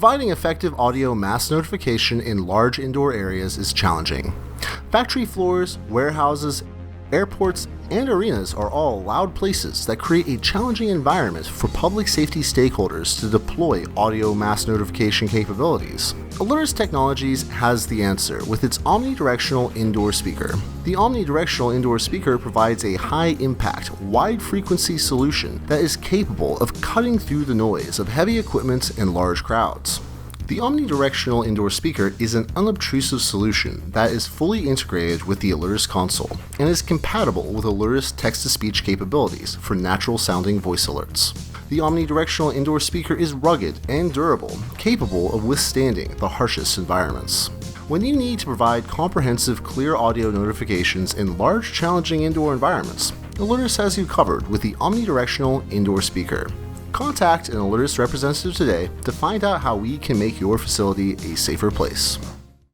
Providing effective audio mass notification in large indoor areas is challenging. Factory floors, warehouses, airports, and arenas are all loud places that create a challenging environment for public safety stakeholders to deploy audio mass notification capabilities. Alerus Technologies has the answer with its omnidirectional indoor speaker. The omnidirectional indoor speaker provides a high-impact, wide-frequency solution that is capable of cutting through the noise of heavy equipment and large crowds. The omnidirectional indoor speaker is an unobtrusive solution that is fully integrated with the Alerus console and is compatible with Alerus text-to-speech capabilities for natural-sounding voice alerts. The omnidirectional indoor speaker is rugged and durable, capable of withstanding the harshest environments. When you need to provide comprehensive, clear audio notifications in large, challenging indoor environments, Alerus has you covered with the omnidirectional indoor speaker. Contact an Alerus representative today to find out how we can make your facility a safer place.